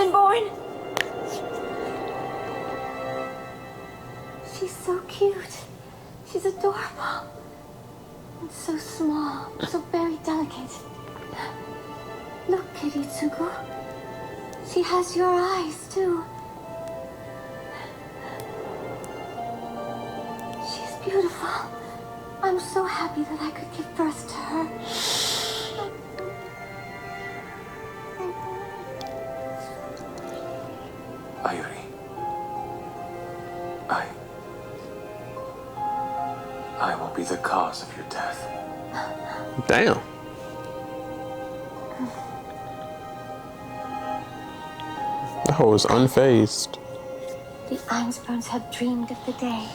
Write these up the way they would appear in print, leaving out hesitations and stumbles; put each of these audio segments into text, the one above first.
been born. She's so cute. She's adorable. And so small, so very delicate. Look, Kiritsugu. She has your eyes, too. She's beautiful. I'm so happy that I could give birth to her. Airi. I will be the cause of your death. Damn. The hoe is unfazed. The Einsburns have dreamed of the day.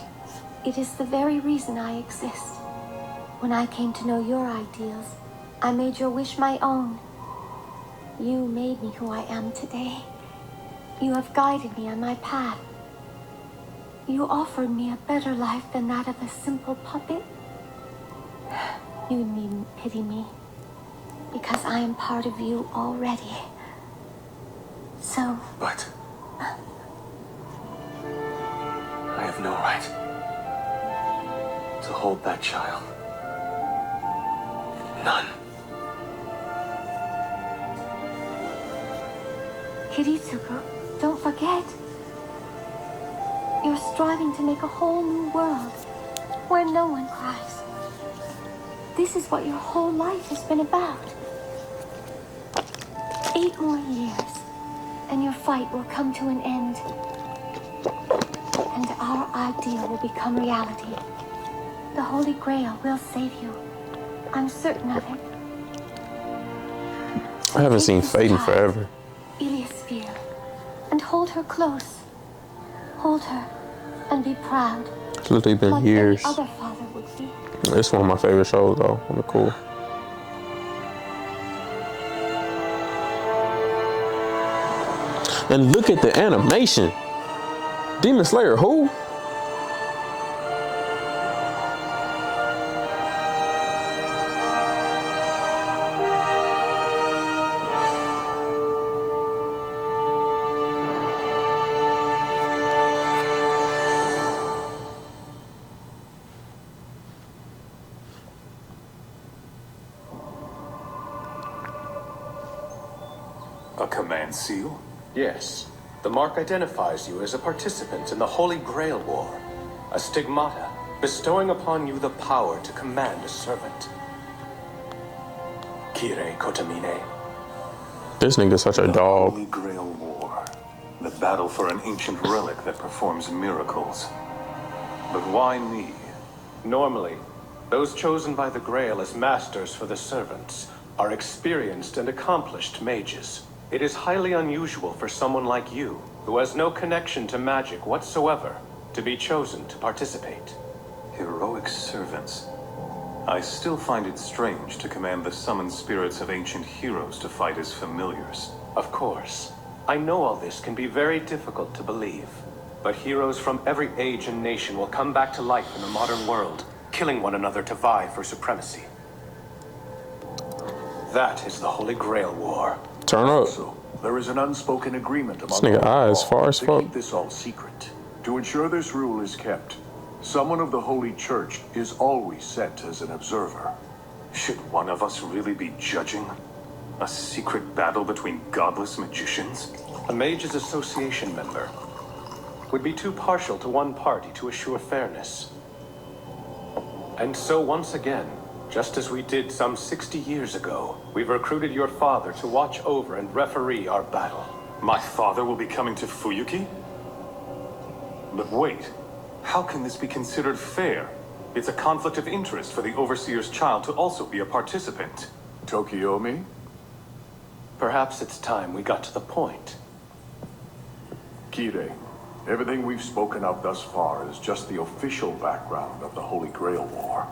It is the very reason I exist. When I came to know your ideals, I made your wish my own. You made me who I am today. You have guided me on my path. You offered me a better life than that of a simple puppet. You needn't pity me, because I am part of you already. So... But... I have no right to hold that child. None. Kiritsugu, don't forget. You're striving to make a whole new world where no one cries. This is what your whole life has been about. 8 more years, and your fight will come to an end. And our ideal will become reality. The Holy Grail will save you. I'm certain of it. I haven't seen Fate in forever. Iliasphere, and hold her close. Hold her and be proud. It's literally been like years. any other father would be. It's one of my favorite shows, though. It's cool. And look at the animation. Demon Slayer, who? A command seal? Yes. The mark identifies you as a participant in the Holy Grail War. A stigmata, bestowing upon you the power to command a servant. Kirei Kotamine. This nigga's such a The dog. Holy Grail War. The battle for an ancient relic that performs miracles. But why me? Normally, those chosen by the Grail as masters for the servants are experienced and accomplished mages. It is highly unusual for someone like you, who has no connection to magic whatsoever, to be chosen to participate. Heroic servants. I still find it strange to command the summoned spirits of ancient heroes to fight as familiars. Of course. I know all this can be very difficult to believe, but heroes from every age and nation will come back to life in the modern world, killing one another to vie for supremacy. That is the Holy Grail War. Turn up. So, there is an unspoken agreement among This nigga all eyes far as to fuck. keep this all secret. To ensure this rule is kept, someone of the Holy Church is always sent as an observer. Should one of us really be judging? A secret battle between godless magicians? A Mages Association member would be too partial to one party to assure fairness. And so once again, just as we did some 60 years ago, we've recruited your father to watch over and referee our battle. My father will be coming to Fuyuki? But wait, how can this be considered fair? It's a conflict of interest for the Overseer's child to also be a participant. Tokiomi? Perhaps it's time we got to the point. Kirei, everything we've spoken of thus far is just the official background of the Holy Grail War.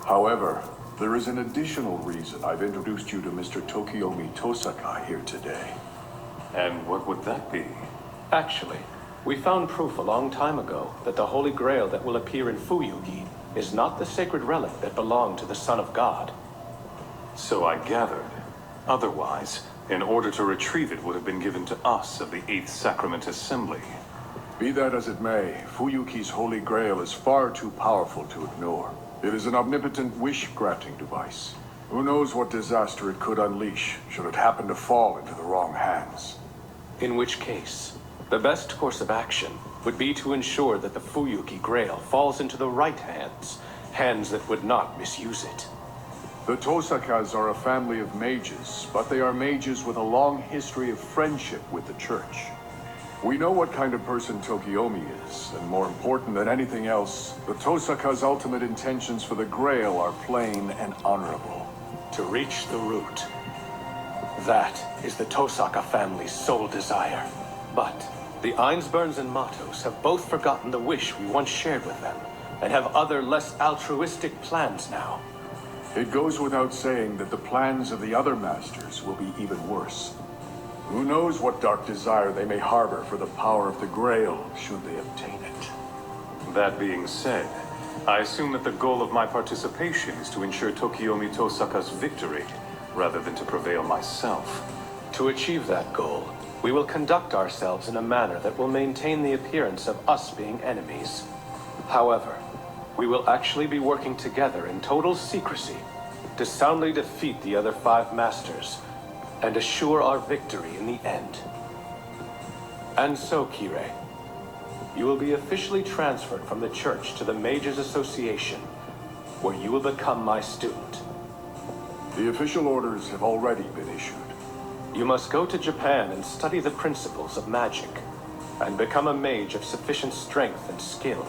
However, there is an additional reason I've introduced you to Mr. Tokiomi Tosaka here today. And what would that be? Actually, we found proof a long time ago that the Holy Grail that will appear in Fuyuki is not the sacred relic that belonged to the Son of God. So I gathered. Otherwise, In order to retrieve it would have been given to us of the Eighth Sacrament Assembly. Be that as it may, Fuyuki's Holy Grail is far too powerful to ignore. It is an omnipotent wish-granting device. Who knows what disaster it could unleash, should it happen to fall into the wrong hands. In which case, the best course of action would be to ensure that the Fuyuki Grail falls into the right hands, hands that would not misuse it. The Tosakas are a family of mages, but they are mages with a long history of friendship with the Church. We know what kind of person Tokiomi is, and more important than anything else, the Tosaka's ultimate intentions for the Grail are plain and honorable. To reach the root. That is the Tosaka family's sole desire. But the Einsburns and Matos have both forgotten the wish we once shared with them, and have other less altruistic plans now. It goes without saying that the plans of the other masters will be even worse. Who knows what dark desire they may harbor for the power of the Grail, should they obtain it. That being said, I assume that the goal of my participation is to ensure Tokiomi Tosaka's victory, rather than to prevail myself. To achieve that goal, we will conduct ourselves in a manner that will maintain the appearance of us being enemies. However, we will actually be working together in total secrecy to soundly defeat the other 5 masters and assure our victory in the end. And so, Kirei, you will be officially transferred from the Church to the Mages Association, where you will become my student. The official orders have already been issued. You must go to Japan and study the principles of magic, and become a mage of sufficient strength and skill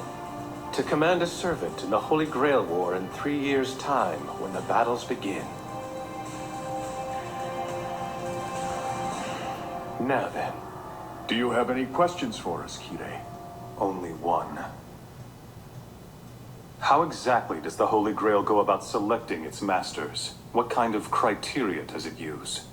to command a servant in the Holy Grail War in 3 years' time when the battles begin. Now then. Do you have any questions for us, Kirei? Only one. How exactly does the Holy Grail go about selecting its masters? What kind of criteria does it use?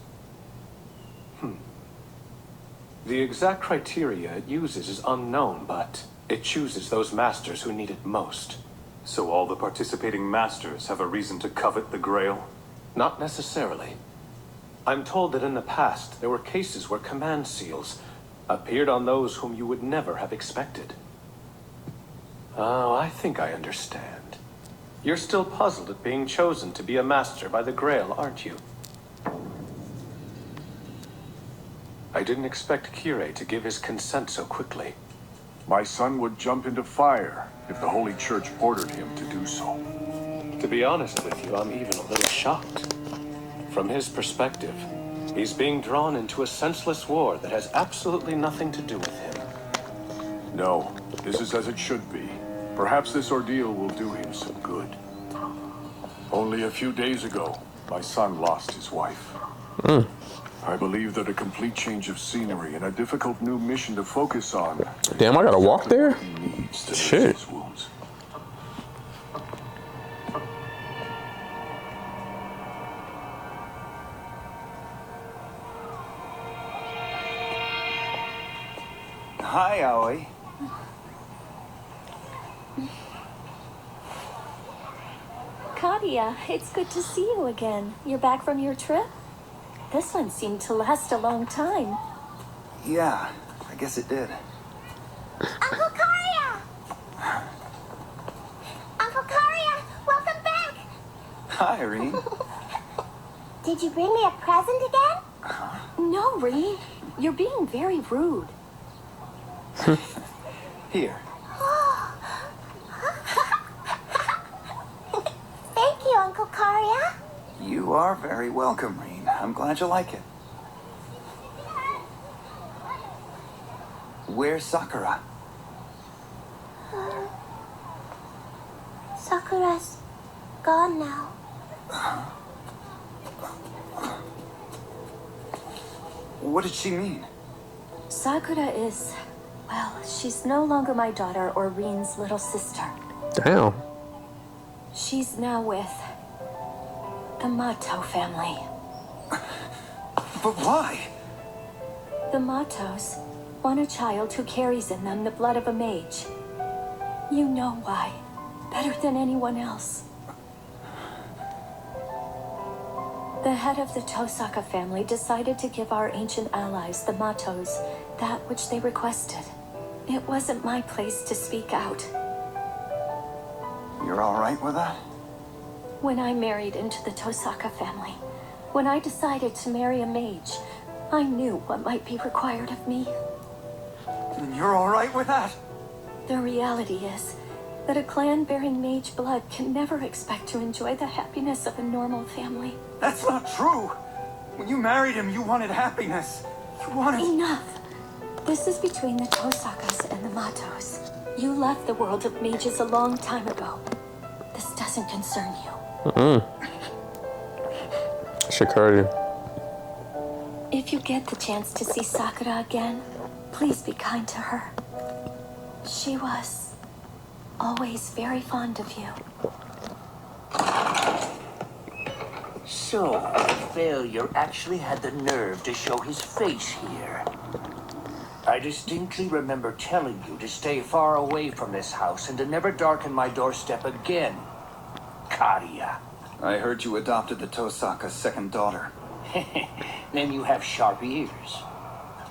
The exact criteria it uses is unknown, but it chooses those masters who need it most. So all the participating masters have a reason to covet the Grail? Not necessarily. I'm told that in the past, there were cases where command seals appeared on those whom you would never have expected. Oh, I think I understand. You're still puzzled at being chosen to be a master by the Grail, aren't you? I didn't expect Kirei to give his consent so quickly. My son would jump into fire if the Holy Church ordered him to do so. To be honest with you, I'm even a little shocked. From his perspective, he's being drawn into a senseless war that has absolutely nothing to do with him. No, this is as it should be. Perhaps this ordeal will do him some good. Only a few days ago, my son lost his wife. I believe that a complete change of scenery and a difficult new mission to focus on. Damn, I gotta walk there? He needs to nurse Shit. his wounds. Hi, Aoi. Kadia, it's good to see you again. You're back from your trip? This one seemed to last a long time. Yeah, I guess it did. Uncle Karia! Uncle Karia, welcome back! Hi, Irene. Did you bring me a present again? No, Reen. You're being very rude. Here. Thank you, Uncle Karia. You are very welcome, Reen. I'm glad you like it. Where's Sakura? Sakura's gone now. What did she mean? Sakura is... well, she's no longer my daughter or Reen's little sister. Damn. She's now with... the Mato family. But why? The Matos want a child who carries in them the blood of a mage. You know why, better than anyone else. The head of the Tosaka family decided to give our ancient allies, the Matos, that which they requested. It wasn't my place to speak out. You're all right with that? When I married into the Tosaka family, when I decided to marry a mage, I knew what might be required of me. And you're all right with that? The reality is that a clan bearing mage blood can never expect to enjoy the happiness of a normal family. That's not true. When you married him, you wanted happiness. You wanted... Enough! This is between the Tosakas and the Matos. You left the world of mages a long time ago. This doesn't concern you. Shikari. If you get the chance to see Sakura again, please be kind to her. She was always very fond of you. So, failure actually had the nerve to show his face here. I distinctly remember telling you to stay far away from this house and to never darken my doorstep again. Karia. I heard you adopted the Tosaka's second daughter. Then you have sharp ears.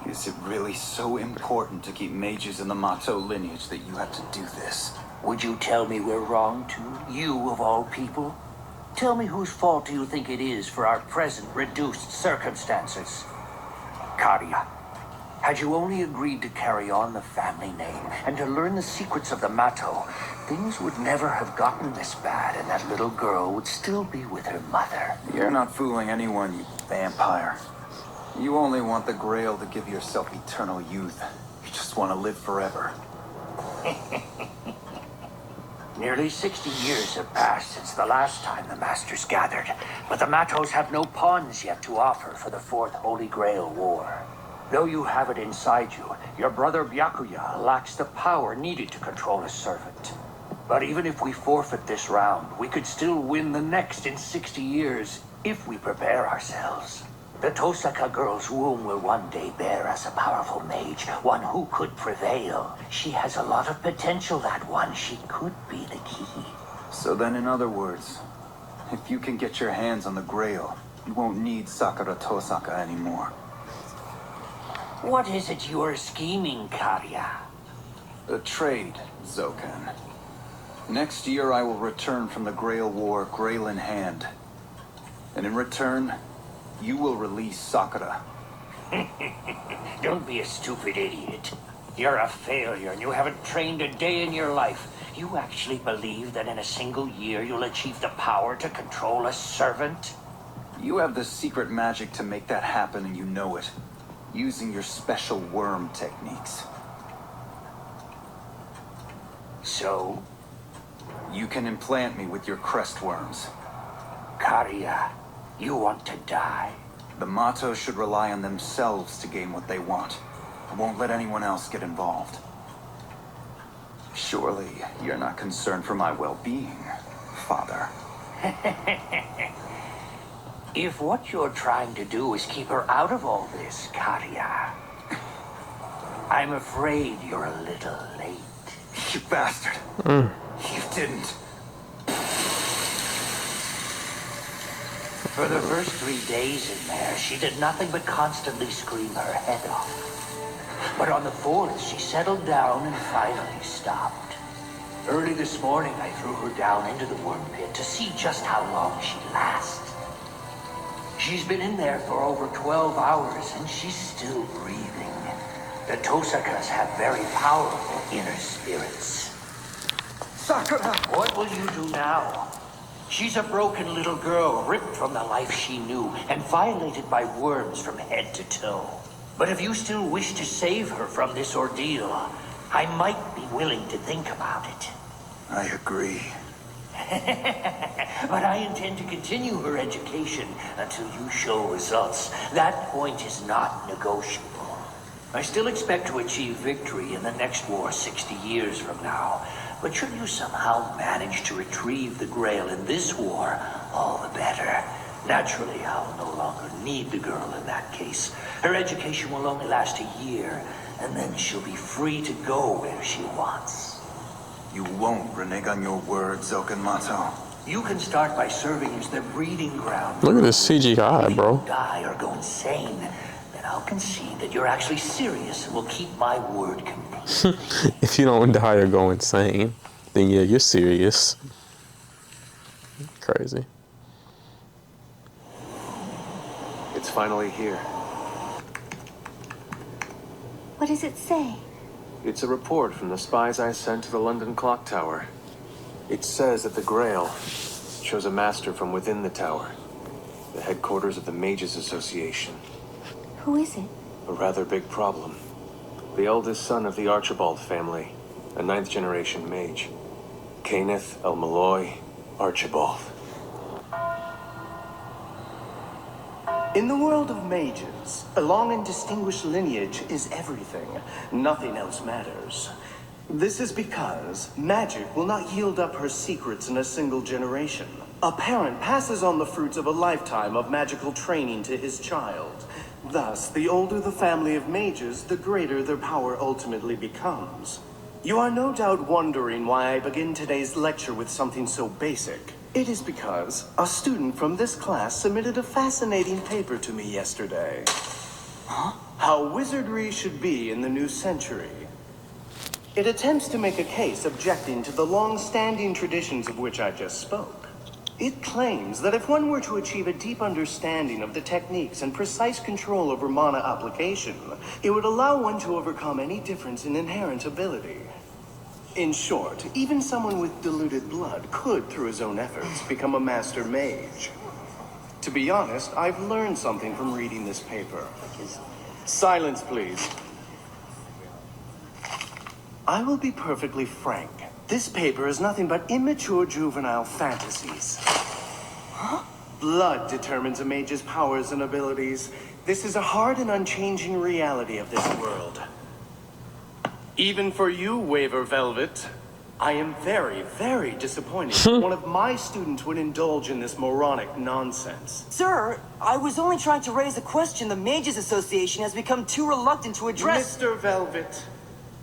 Is it really so important to keep mages in the Mato lineage that you have to do this? Would you tell me we're wrong too? You of all people? Tell me whose fault do you think it is for our present reduced circumstances? Karia, had you only agreed to carry on the family name and to learn the secrets of the Mato, things would never have gotten this bad and that little girl would still be with her mother. You're not fooling anyone, you vampire. You only want the Grail to give yourself eternal youth. You just want to live forever. Nearly 60 years have passed since the last time the Masters gathered, but the Matos have no pawns yet to offer for the Fourth Holy Grail War. Though you have it inside you, your brother Byakuya lacks the power needed to control a servant. But even if we forfeit this round, we could still win the next in 60 years if we prepare ourselves. The Tosaka girl's womb will one day bear us a powerful mage, one who could prevail. She has a lot of potential, that one. She could be the key. So then, in other words, if you can get your hands on the Grail, you won't need Sakura Tosaka anymore. What is it you are scheming, Karia? A trade, Zokan. Next year I will return from the Grail War, Grail in hand. And in return, you will release Sakura. Don't be a stupid idiot. You're a failure and you haven't trained a day in your life. You actually believe that in a single year you'll achieve the power to control a servant? You have the secret magic to make that happen and you know it. Using your special worm techniques. So? You can implant me with your crest worms. Karia, you want to die? The Mato should rely on themselves to gain what they want. I won't let anyone else get involved. Surely, you're not concerned for my well-being, Father. If what you're trying to do is keep her out of all this, Karia, I'm afraid you're a little late. You bastard. You didn't. For the first 3 days in there, she did nothing but constantly scream her head off. But on the 4th, she settled down and finally stopped. Early this morning, I threw her down into the worm pit to see just how long she'd last. She's been in there for over 12 hours, and she's still breathing. The Tosakas have very powerful inner spirits. Sakura! What will you do now? She's a broken little girl, ripped from the life she knew, and violated by worms from head to toe. But if you still wish to save her from this ordeal, I might be willing to think about it. I agree. But I intend to continue her education until you show results. That point is not negotiable. I still expect to achieve victory in the next war 60 years from now. But should you somehow manage to retrieve the Grail in this war, all the better. Naturally, I'll no longer need the girl in that case. Her education will only last a year, and then she'll be free to go where she wants. You won't renege on your word, Zokan Mato. You can start by serving as their breeding ground. Look at this CGI, bro. If you die or go insane, then I'll concede that you're actually serious and will keep my word complete. If you don't die or go insane, then yeah, you're serious. Crazy. It's finally here. What does it say? It's a report from the spies I sent to the London clock tower. It says that the Grail shows a master from within the tower, the headquarters of the Mages Association. Who is it? A rather big problem. The eldest son of the Archibald family, a 9th generation mage. Kenneth El-Malloy Archibald. In the world of mages, a long and distinguished lineage is everything. Nothing else matters. This is because magic will not yield up her secrets in a single generation. A parent passes on the fruits of a lifetime of magical training to his child. Thus, the older the family of mages, the greater their power ultimately becomes. You are no doubt wondering why I begin today's lecture with something so basic. It is because a student from this class submitted a fascinating paper to me yesterday. How wizardry should be in the new century. It attempts to make a case objecting to the long-standing traditions of which I just spoke. It claims that if one were to achieve a deep understanding of the techniques and precise control over mana application, it would allow one to overcome any difference in inherent ability. In short, even someone with diluted blood could, through his own efforts, become a master mage. To be honest, I've learned something from reading this paper. Silence, please. I will be perfectly frank. This paper is nothing but immature juvenile fantasies. Blood determines a mage's powers and abilities. This is a hard and unchanging reality of this world. Even for you, Waver Velvet, I am very, very disappointed that one of my students would indulge in this moronic nonsense. Sir, I was only trying to raise a question the Mages Association has become too reluctant to address. Mr. Velvet,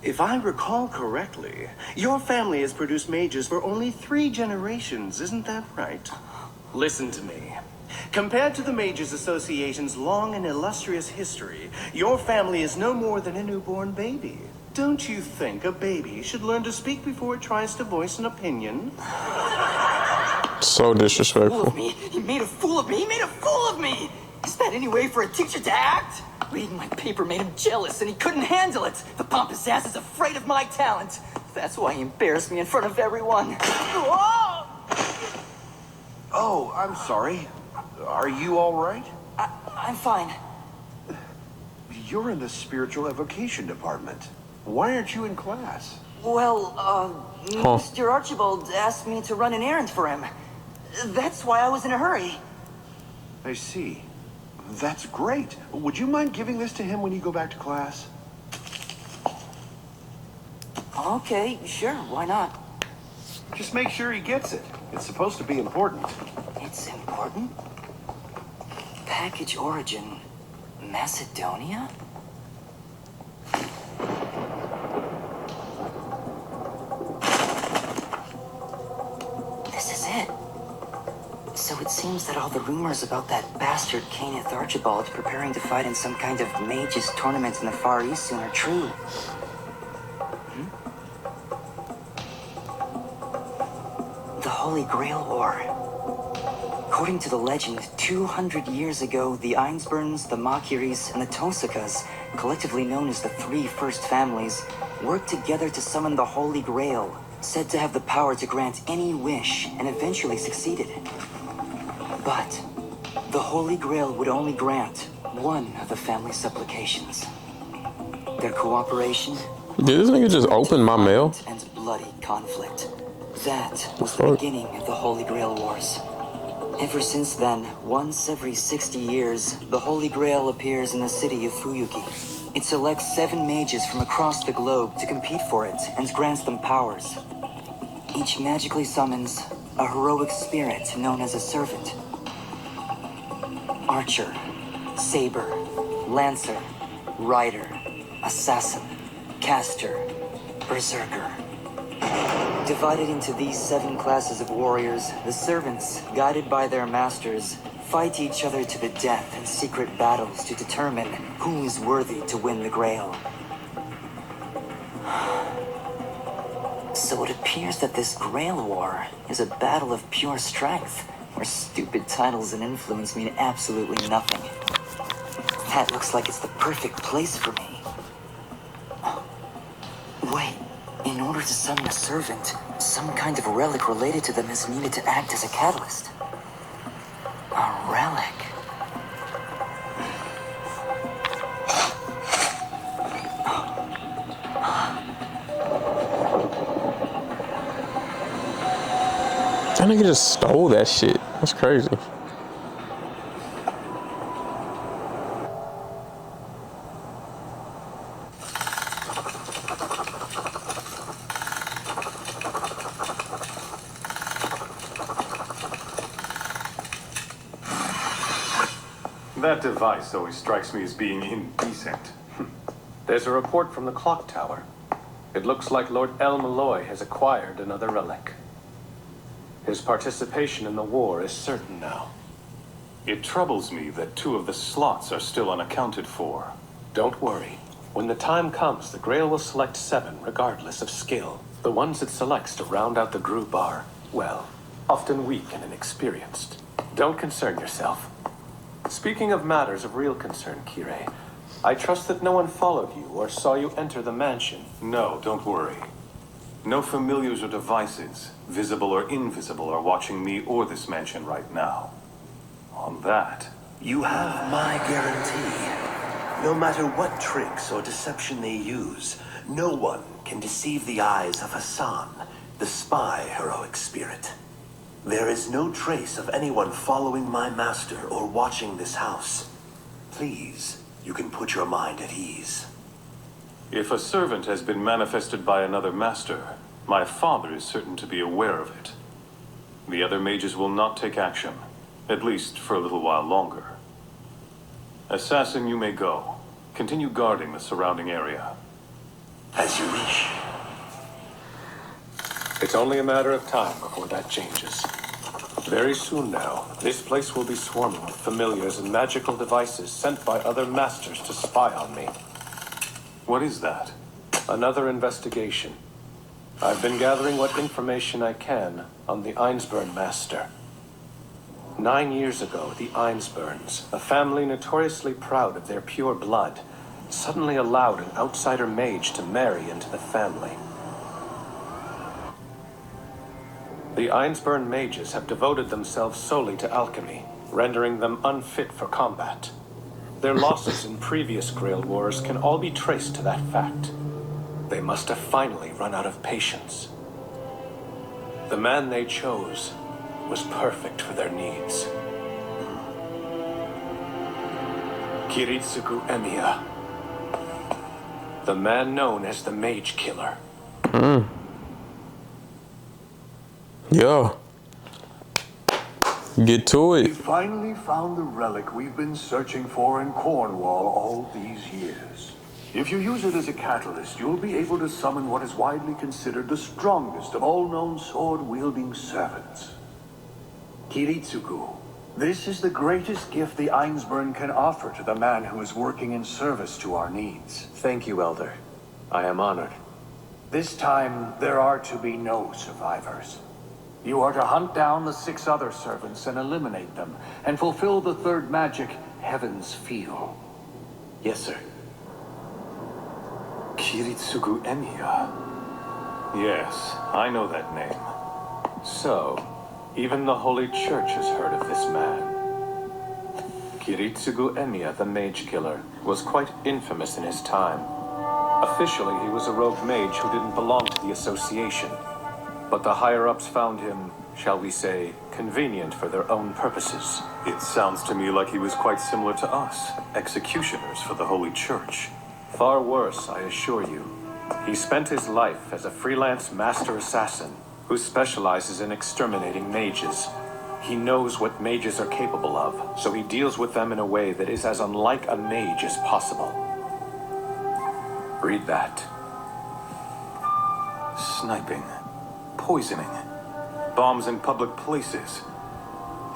if I recall correctly, your family has produced mages for only 3 generations, isn't that right? Listen to me. Compared to the Mages Association's long and illustrious history, your family is no more than a newborn baby. Don't you think a baby should learn to speak before it tries to voice an opinion? So disrespectful. Fool of me. He made a fool of me. He made a fool of me. Is that any way for a teacher to act? Reading my paper made him jealous and he couldn't handle it. The pompous ass is afraid of my talent. That's why he embarrassed me in front of everyone. Whoa! Oh, I'm sorry. Are you all right? I'm fine. You're in the spiritual evocation department. Why aren't you in class? Well, Mr. Archibald asked me to run an errand for him. That's why I was in a hurry. I see. That's great. Would you mind giving this to him when you go back to class? Okay, sure, why not? Just make sure he gets it. It's supposed to be important. It's important? Package origin, Macedonia? This is it. So it seems that all the rumors about that bastard Kenneth Archibald preparing to fight in some kind of mages tournament in the Far East soon are true. The Holy Grail War. According to the legend, 200 years ago, the Einsburns, the Makiris, and the Tosakas, collectively known as the 3 first families, worked together to summon the Holy Grail, said to have the power to grant any wish, and eventually succeeded. But the Holy Grail would only grant one of the family's supplications. Their cooperation. Did this nigga just open my mail? And bloody conflict. That was the beginning of the Holy Grail Wars. Ever since then, once every 60 years, the Holy Grail appears in the city of Fuyuki. It selects 7 mages from across the globe to compete for it and grants them powers. Each magically summons a heroic spirit known as a servant. Archer, saber, lancer, rider, assassin, caster, berserker. Divided into these 7 classes of warriors, the servants, guided by their masters, fight each other to the death in secret battles to determine who is worthy to win the Grail. So it appears that this Grail War is a battle of pure strength, where stupid titles and influence mean absolutely nothing. That looks like it's the perfect place for me. Wait, in order to summon a servant, some kind of relic related to them is needed to act as a catalyst. A relic. That nigga just stole that shit. That's crazy. That device always strikes me as being indecent. There's a report from the clock tower. It looks like Lord El Malloy has acquired another relic. His participation in the war is certain now. It troubles me that 2 of the slots are still unaccounted for. Don't worry. When the time comes, the Grail will select 7, regardless of skill. The ones it selects to round out the group are, well, often weak and inexperienced. Don't concern yourself. Speaking of matters of real concern, Kirei, I trust that no one followed you or saw you enter the mansion. No, don't worry. No familiars or devices, visible or invisible, are watching me or this mansion right now. On that... You have my guarantee. No matter what tricks or deception they use, no one can deceive the eyes of Hassan, the spy heroic spirit. There is no trace of anyone following my master or watching this house. Please, you can put your mind at ease. If a servant has been manifested by another master, my father is certain to be aware of it. The other mages will not take action, at least for a little while longer. Assassin, you may go. Continue guarding the surrounding area. As you wish. It's only a matter of time before that changes. Very soon now, this place will be swarming with familiars and magical devices sent by other masters to spy on me. What is that? Another investigation. I've been gathering what information I can on the Einsburn Master. 9 years ago, the Einsburns, a family notoriously proud of their pure blood, suddenly allowed an outsider mage to marry into the family. The Einsburn mages have devoted themselves solely to alchemy, rendering them unfit for combat. Their losses in previous Grail Wars can all be traced to that fact. They must have finally run out of patience. The man they chose was perfect for their needs. Kiritsugu Emiya. The man known as the Mage Killer. Yeah. Get to We it. finally found the relic we've been searching for in Cornwall all these years. If you use it as a catalyst, you'll be able to summon what is widely considered the strongest of all known sword-wielding servants. Kiritsugu, this is the greatest gift the Einsburn can offer to the man who is working in service to our needs. Thank you, Elder. I am honored. This time, there are to be no survivors. You are to hunt down the 6 other servants and eliminate them, and fulfill the 3rd magic, Heaven's Feel. Yes, sir. Kiritsugu Emiya. Yes, I know that name. So, even the Holy Church has heard of this man. Kiritsugu Emiya, the Mage Killer, was quite infamous in his time. Officially, he was a rogue mage who didn't belong to the association. But the higher-ups found him, shall we say, convenient for their own purposes. It sounds to me like he was quite similar to us, executioners for the Holy Church. Far worse, I assure you. He spent his life as a freelance master assassin who specializes in exterminating mages. He knows what mages are capable of, so he deals with them in a way that is as unlike a mage as possible. Read that. Sniping. poisoning, bombs in public places.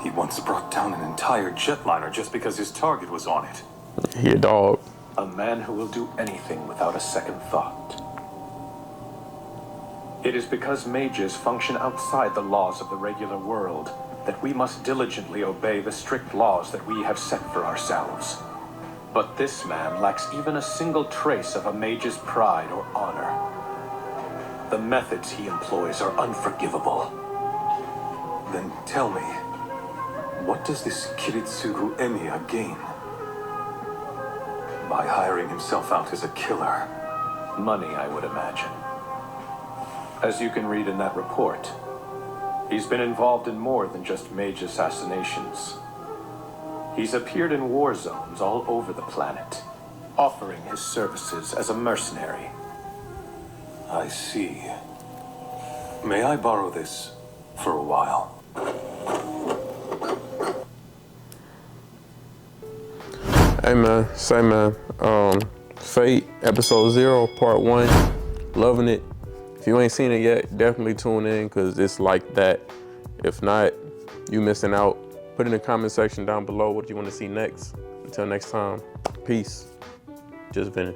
He once brought down an entire jetliner just because his target was on it. He a dog. A man who will do anything without a second thought. It is because mages function outside the laws of the regular world that we must diligently obey the strict laws that we have set for ourselves. But this man lacks even a single trace of a mage's pride or honor. The methods he employs are unforgivable. Then tell me, what does this Kiritsugu Emiya gain by hiring himself out as a killer? Money, I would imagine. As you can read in that report, he's been involved in more than just mage assassinations. He's appeared in war zones all over the planet, offering his services as a mercenary. I see. May I borrow this for a while? Hey man, say man, Fate episode 0 part 1, loving it. If you ain't seen it yet, definitely tune in because it's like that. If not, you missing out. Put in the comment section down below what you want to see next. Until next time, peace. Just Vinny.